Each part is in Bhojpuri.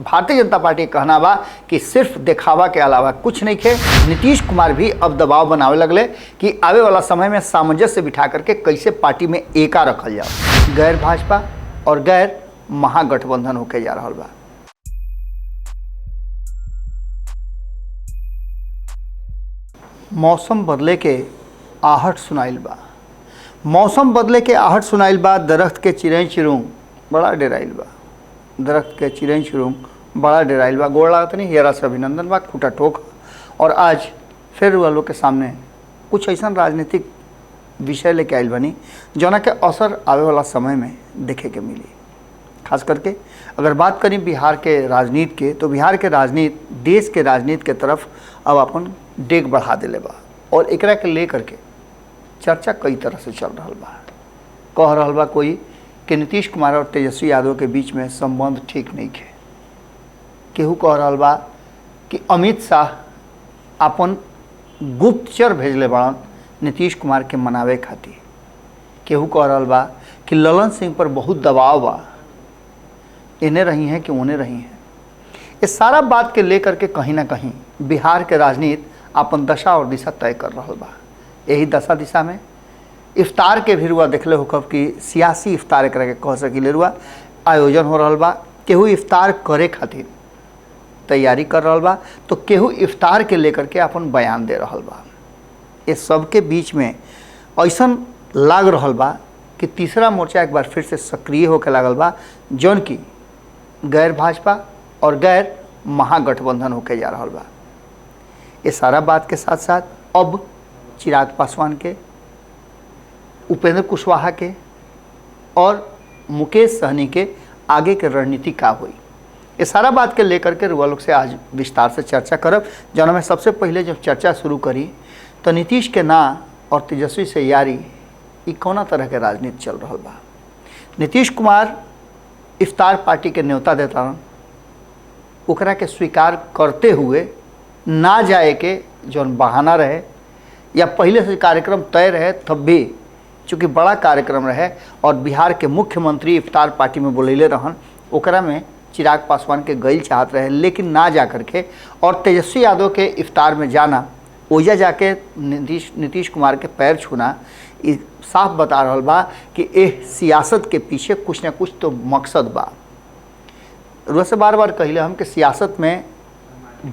भारतीय जनता पार्टी के कहना बा कि सिर्फ दिखावा के अलावा कुछ नहीं खे। नीतीश कुमार भी अब दबाव बनावे लगले कि आवे वाला समय में सामंजस्य बिठा करके कैसे पार्टी में एका रखल जाओ। गैर भाजपा और गैर महागठबंधन होके जा रहा बा। मौसम बदले के आहट सुनाइल बा। मौसम बदले के आहट सुनाइल बा। दरख्त के चिड़ै चिरुंग बड़ा डेराइल बा। दरख्त के चिड़ै चिरुंग बड़ा डेराइल बा। गोड़ लागत नहीं, हेरा से अभिनंदन बा, खूटा ठोक। और आज फिर वालों के सामने कुछ ऐसा राजनीतिक विषय लेके आइल बनी जौना के असर आवे वाला समय में देखे के मिली। खास करके अगर बात करें बिहार के राजनीति के, तो बिहार के राजनीति देश के राजनीति के तरफ अब अपन डेग बढ़ा दिले बा। और एकरा के लेकर के चर्चा कई तरह से चल रहा बा। कह रहा बा कोई कि नीतीश कुमार और तेजस्वी यादव के बीच में संबंध ठीक नहीं है। केहू कह रहा बा कि अमित शाह अपन गुप्तचर भेजले बड़न नीतीश कुमार के मनावे खातिर। केहू कह रहा बा कि ललन सिंह पर बहुत दबाव बा, इन्हें रही हैं कि उन्हें रही हैं। इस सारा बात के लेकर के कहीं ना कहीं बिहार के राजनीति अपन दशा और दिशा तय कर रहा बा। यही दशा दिशा में इफ्तार के भी रुआ देखले हो कब कि सियासी इफ्तार एक कह सकिले रुआ आयोजन हो रहा बा। केहू इफ्तार करे खातिर तैयारी कर रहा बा, तो केहू इफ्तार के लेकर के अपन बयान दे रहा बा। इस सब के बीच में ऐसा लाग रहा बा कि तीसरा मोर्चा एक बार फिर से सक्रिय होकर लागल बा, जौन की गैर भाजपा और गैर महागठबंधन होके जा रहा बा। ये सारा बात के साथ साथ अब चिराग पासवान के, उपेंद्र कुशवाहा के और मुकेश सहनी के आगे के रणनीति का हुई, ये सारा बात के लेकर के रुआ लोग से आज विस्तार से चर्चा करब। जौन में सबसे पहले जब चर्चा शुरू करी तो नीतीश के ना और तेजस्वी से यारी ये कौना तरह के राजनीति चल रहा बा। नीतीश कुमार इफ्तार पार्टी के न्योता देता ओकरा के स्वीकार करते हुए ना जाए के जौन बहाना रहे या पहले से कार्यक्रम तय रहे, तब भी चूँकि बड़ा कार्यक्रम रहे और बिहार के मुख्यमंत्री इफ्तार पार्टी में बोलैले रहन, ओकरा में चिराग पासवान के गईल चाहत रहे, लेकिन ना जा कर के और तेजस्वी यादव के इफ्तार में जाना, ओजा जाके नीतीश कुमार के पैर छूना, साफ बता रहा बा कि एह सियासत के पीछे कुछ ना कुछ तो मकसद बा। वैसे बार बार कहिले हम कि सियासत में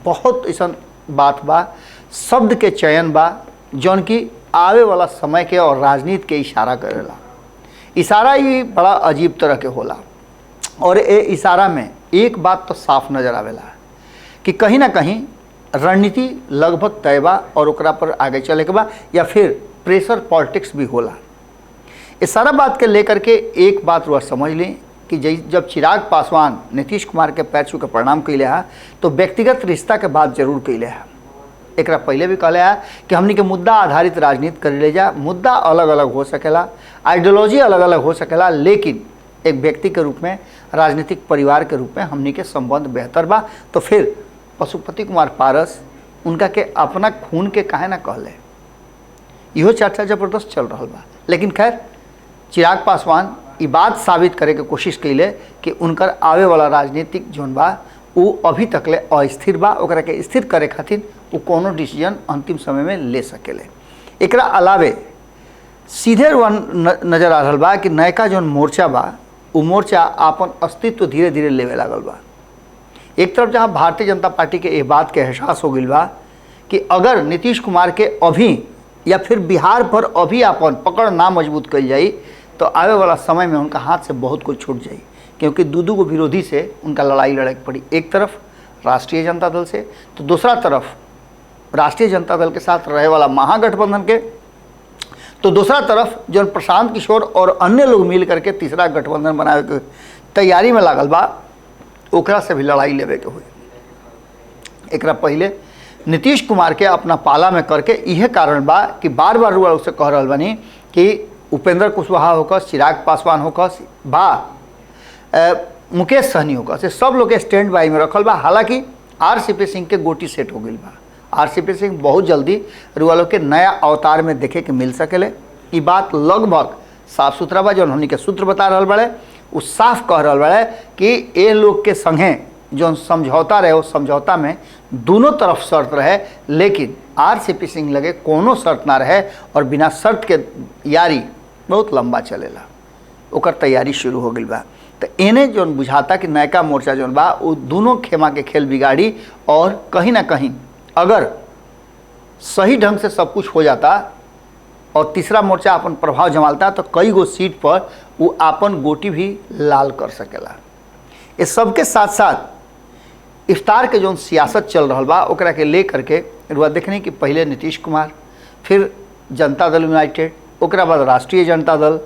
बहुत ऐसा बात बा, शब्द के चयन बा जौन की आवे वाला समय के और राजनीति के इशारा करेला। इशारा ही बड़ा अजीब तरह के होला और ये इशारा में एक बात तो साफ नज़र आवेला कि कहीं ना कहीं रणनीति लगभग तय बा और ओकरा पर आगे चले के बा या फिर प्रेशर पॉलिटिक्स भी होला। इस सारा बात के लेकर के एक बात रुआ समझ लें कि जब चिराग पासवान नीतीश कुमार के पैर छू के प्रणाम कैले है तो व्यक्तिगत रिश्ता के बात जरूर कैले है। एक पहले भी कहले है कि हमनी के मुद्दा आधारित राजनीति कर ले जा। मुद्दा अलग अलग हो सकेला, आइडियोलॉजी अलग अलग हो सकेला, लेकिन एक व्यक्ति के रूप में, राजनीतिक परिवार के रूप में हमनी के संबंध बेहतर बा। तो फिर पशुपति कुमार पारस उनका के अपना खून के काहे ना कहले, इहो चर्चा जबरदस्त चल रहा बा। लेकिन खैर चिराग पासवान ये बात साबित करे के कोशिश कैले कि उनकर आवे वाला राजनीतिक जोन बा वो अभी तकले अस्थिर बा। ओकरा के स्थिर करे खातिर वो कोनो डिसीजन अंतिम समय में ले सकेले। एकरा अलावे सीधे नज़र आ रहा बा कि नयका जोन मोर्चा बा वो मोर्चा अपन अस्तित्व धीरे धीरे लेवे लागल बा। एक तरफ जहाँ भारतीय जनता पार्टी के ये बात के एहसास हो गई बा कि अगर नीतीश कुमार के अभी या फिर बिहार पर अभी अपन पकड़ ना मजबूत कल जाई तो आवे वाला समय में उनका हाथ से बहुत कुछ छूट जाई, क्योंकि दू को विरोधी से उनका लड़ाई लड़े पड़ी। एक तरफ राष्ट्रीय जनता दल से, तो दूसरा तरफ राष्ट्रीय जनता दल के साथ रहे वाला महागठबंधन के, तो दूसरा तरफ जो प्रशांत किशोर और अन्य लोग मिल करके तीसरा गठबंधन बनावे के तैयारी में लागल बा, ओकरा से भी लड़ाई लेवे के हुई। एक पहले नीतीश कुमार के अपना पाला में करके यह कारण बा कि बार बार रुआ उससे कह रहा बनी कि उपेंद्र कुशवाहा होकर, चिराग पासवान होकर मुकेश सहनी होकर से सब लोग के स्टैंड बाई में रखल बा। हालांकि आरसीपी सिंह के गोटी सेट हो गई बा। आरसीपी सिंह बहुत जल्दी रुआ लोग के नया अवतार में देखे के मिल सकेले। ये बात लगभग साफ सुथरा बा। जो हमनी के सूत्र बता रहा बड़े वो साफ कह रहा बड़े कि ये लोग के संगे जो समझौता रहे, वो समझौता में दोनों तरफ शर्त रहे, लेकिन आरसीपी सिंह लगे कोनो शर्त ना रहे और बिना शर्त के यारी बहुत लंबा चलेला, ओकर तैयारी शुरू हो गई बा। तो इन्हें जो बुझाता कि नयका मोर्चा जो बा वो दोनों खेमा के खेल बिगाड़ी और कहीं ना कहीं अगर सही ढंग से सब कुछ हो जाता और तीसरा मोर्चा अपन प्रभाव जमालता तो कई गो सीट पर वो अपन गोटी भी लाल कर सकेला। इस सबके साथ साथ इफ्तार के जो सियासत चल रहा बा ओकरा के ले करके रुआ देखने कि पहले नीतीश कुमार, फिर जनता दल यूनाइटेड, ओकरा बाद राष्ट्रीय जनता दल,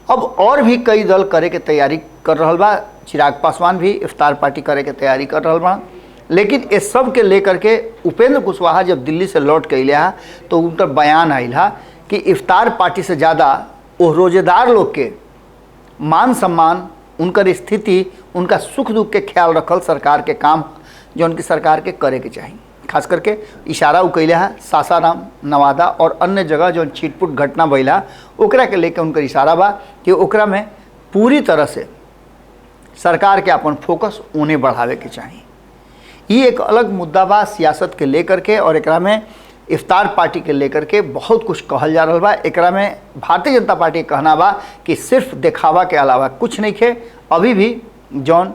अब और भी कई दल करे के तैयारी कर रहा बा। चिराग पासवान भी इफ्तार पार्टी करे के तैयारी कर रहा बा। लेकिन इस सब के लेकर के उपेंद्र कुशवाहा जब दिल्ली से लौट के अले तो उनका बयान आयल है कि इफ्तार पार्टी से ज़्यादा वो रोजेदार लोग के मान सम्मान, उनकर स्थिति, उनका सुख दुख के ख्याल रखल सरकार के काम जो उनकी सरकार के करे के चाहिए। खास करके इशारा वो कैले है सासाराम, नवादा और अन्य जगह जो छिटपुट घटना भइला ओकरा के लेके उनकर इशारा बा कि ओकरा में पूरी तरह से सरकार के अपन फोकस उन्हें बढ़ावे के चाहिए। ये एक अलग मुद्दा बा सियासत के लेकर के, और एकरा में इफ्तार पार्टी के लेकर के बहुत कुछ कहल जा रहा बा। एकरा में भारतीय जनता पार्टी के कहना बा कि सिर्फ दिखावा के अलावा कुछ नहीं है। अभी भी जौन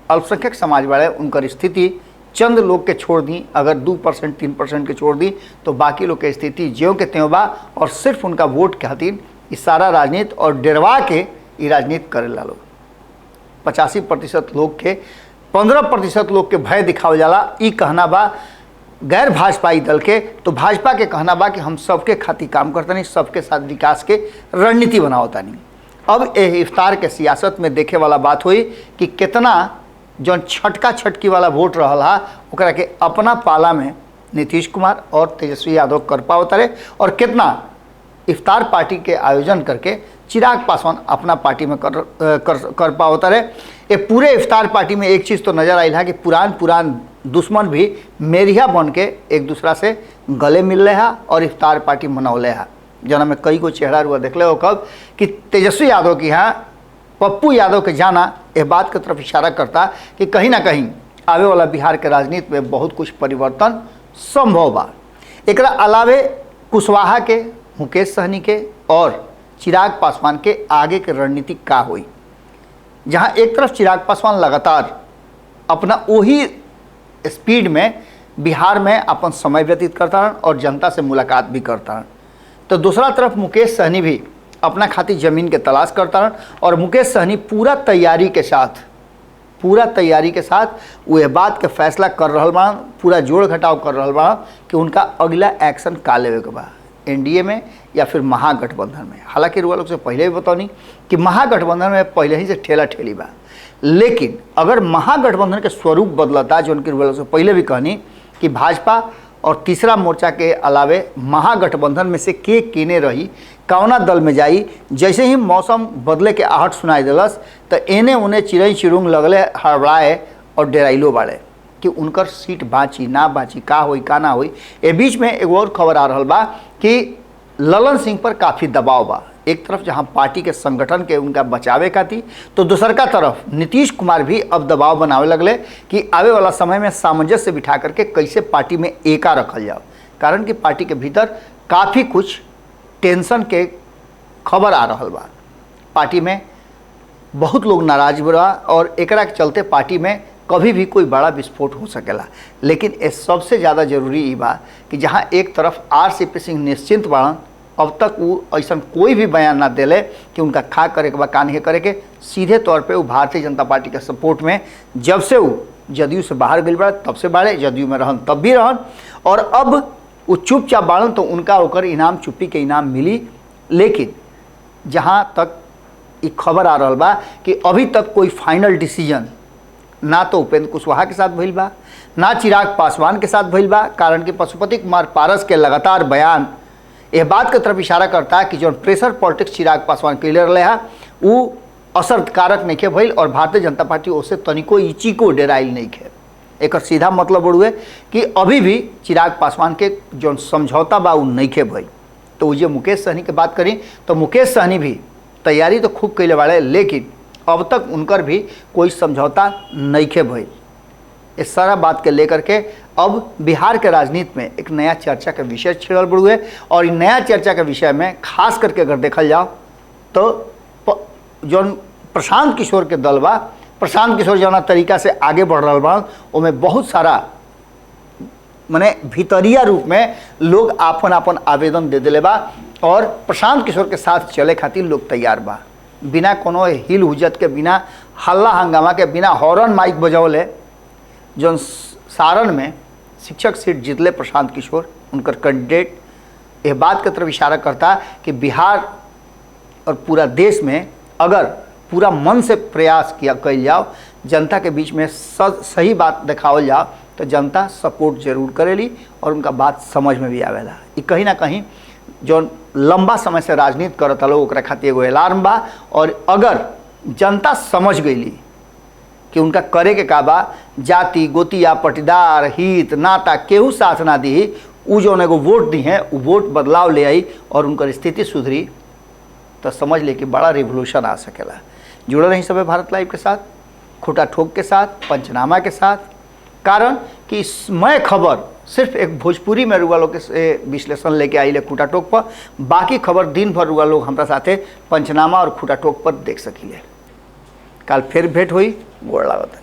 अल्पसंख्यक समाज वाले उनकर स्थिति चंद लोग के छोड़ दी, अगर 2% 3% के छोड़ दी तो बाकी लोग की स्थिति ज्यों के त्यों बा, और सिर्फ उनका वोट के खातिर इस सारा राजनीति और डरवा के ये राजनीति करेला लोग। 85% लोग के 15% लोग के भय दिखावल जाला। ई कहना बा गैर भाजपाई दल के, तो भाजपा के कहना बा कि हम सबके खातिर काम करता नहीं, सबके साथ विकास के रणनीति बनावता नहीं। अब ये इफ्तार के सियासत में देखे वाला बात हुई कि कितना जौन छटका छटकी वाला वोट रहा ओकरा के अपना पाला में नीतीश कुमार और तेजस्वी यादव कर पावत रहे, और कितना इफ्तार पार्टी के आयोजन करके चिराग पासवान अपना पार्टी में कर पावत रहे। ये पूरे इफ्तार पार्टी में एक चीज़ तो नज़र आई है कि पुरान दुश्मन भी मेरिया बन के एक दूसरा से गले मिल रहे हैं और इफ्तार पार्टी मनौले है। जना में कई को चेहरा रुआ देख ले हो कब कि तेजस्वी यादव की यहाँ पप्पू यादव के जाना इस बात की तरफ इशारा करता कि कहीं ना कहीं आवे वाला बिहार के राजनीति में बहुत कुछ परिवर्तन संभव बा। एकरा अलावे कुशवाहा के, मुकेश सहनी के और चिराग पासवान के आगे के रणनीति का हुई, जहां एक तरफ चिराग पासवान लगातार अपना वही स्पीड में बिहार में अपन समय व्यतीत करता रहन और जनता से मुलाकात भी करता रहन, तो दूसरा तरफ मुकेश सहनी भी अपना खातिर ज़मीन के तलाश करता रहन। और मुकेश सहनी पूरा तैयारी के साथ वो ये बात के फैसला कर रहा बा, पूरा जोड़ घटाव कर रहा बा कि उनका अगला एक्शन का लेवे के बा, एनडीए में या फिर महागठबंधन में। हालांकि रुआ लोग से पहले भी बतानी कि महागठबंधन में पहले ही से ठेला ठेली बा, लेकिन अगर महागठबंधन के स्वरूप बदलता, जो उनकी रुआ लोग से पहले भी कहनी कि भाजपा और तीसरा मोर्चा के अलावे महागठबंधन में से के केने रही, कौना दल में जाई, जैसे ही मौसम बदले के आहट सुनाई दिलस तो एने उन्हें चिड़ई चिरुंग लगले हड़बड़ाए और डेराइलो बाड़े कि उनकर सीट बाँची ना बाँची, का होई का ना होई। ए बीच में एक और खबर आ रहा बा कि ललन सिंह पर काफ़ी दबाव बा। एक तरफ जहां पार्टी के संगठन के उनका बचावे का थी, तो दूसर का तरफ नीतीश कुमार भी अब दबाव बनावे लगले कि आवे वाला समय में सामंजस्य बिठा करके कैसे पार्टी में एका रखल जाओ। कारण कि पार्टी के भीतर काफ़ी कुछ टेंशन के खबर आ रहा बा, पार्टी में बहुत लोग नाराज बा और एकरा के चलते पार्टी में कभी भी कोई बड़ा विस्फोट हो सकेला। लेकिन इस सबसे ज़्यादा जरूरी ये बा कि जहाँ एक तरफ आरसीपी सिंह निश्चिंत बाड़न, अब तक वो ऐसा कोई भी बयान ना दिले कि उनका खा करे के बा का नहीं करे के। सीधे तौर पे वो भारतीय जनता पार्टी के सपोर्ट में जब से वो जदयू से बाहर गई बा तब से बाड़े, जदयू में रहन तब भी रहन, और अब वो चुपचाप बाड़न तो उनका ओकर इनाम चुप्पी के इनाम मिली। लेकिन जहाँ तक ये खबर आ रहा बा कि अभी तक कोई फाइनल डिसीजन ना तो उपेंद्र कुशवाहा के साथ भइल बा, ना चिराग पासवान के साथ भइल बा। कारण कि पशुपति कुमार पारस के लगातार बयान यह बात की तरफ इशारा करता है कि जो प्रेशर पॉलिटिक्स चिराग पासवान के ले रहे हैं वो असरकारक नहीं भइल और भारतीय जनता पार्टी उससे तनिको इची को डेराइल नहीं है। एक सीधा मतलब उड़ुए कि अभी भी चिराग पासवान के जो समझौता बा वो नहीं खे भइल। तो वो जो मुकेश सहनी की बात करी तो मुकेश सहनी भी तैयारी तो खूब कैले वाले, लेकिन अब तक उनकर भी कोई समझौता नहीं खे भइल। इस सारा बात के लेकर के अब बिहार के राजनीति में एक नया चर्चा का विषय छिड़ल बड़ू है। और इन नया चर्चा के विषय में खास करके अगर देखल जाओ तो जौन प्रशांत किशोर के दल बा, प्रशांत किशोर जौना तरीका से आगे बढ़ रहा बा, उनमें बहुत सारा मने भीतरिया रूप में लोग आपन आपन आवेदन दे दिले बा और प्रशांत किशोर के साथ चले खातिर लोग तैयार बा। बिना कोनो हिल हुज्जत के, बिना हल्ला हंगामा के, बिना हॉर्न माइक बजौले जौन सारण में शिक्षक सीट जीतले प्रशांत किशोर, उनकर कैंडिडेट यह बात की तरफ इशारा करता कि बिहार और पूरा देश में अगर पूरा मन से प्रयास किया कल जाओ, जनता के बीच में सही बात दिखावल जाओ तो जनता सपोर्ट जरूर करेली और उनका बात समझ में भी आवेला। ये कहीं ना कहीं जो लंबा समय से राजनीति करता लोग ओकरा खातिर एगो अलार्म बा। और अगर जनता समझ गईली कि उनका करे के का बा, जाति गोतिया पटीदार हित नाता केहू साथ ना दी, उ जो एगो वोट दी है वो वोट बदलाव ले आई और उनकर स्थिति सुधरी, तो समझ ले कि बड़ा रिवोल्यूशन आ सकेला। जुड़े रही सब भारत लाइव के साथ, खूटा ठोक के साथ, पंचनामा के साथ। कारण कि मैं खबर सिर्फ एक भोजपुरी में रुआ लोग के विश्लेषण लेके आई ले खूटा ठोक पर, बाकी खबर दिन भर रुआ लोग हमारा साथे पंचनामा और खूटा ठोक पर देख सकीले। कल फिर भेंट हुई, गोड़ लागत।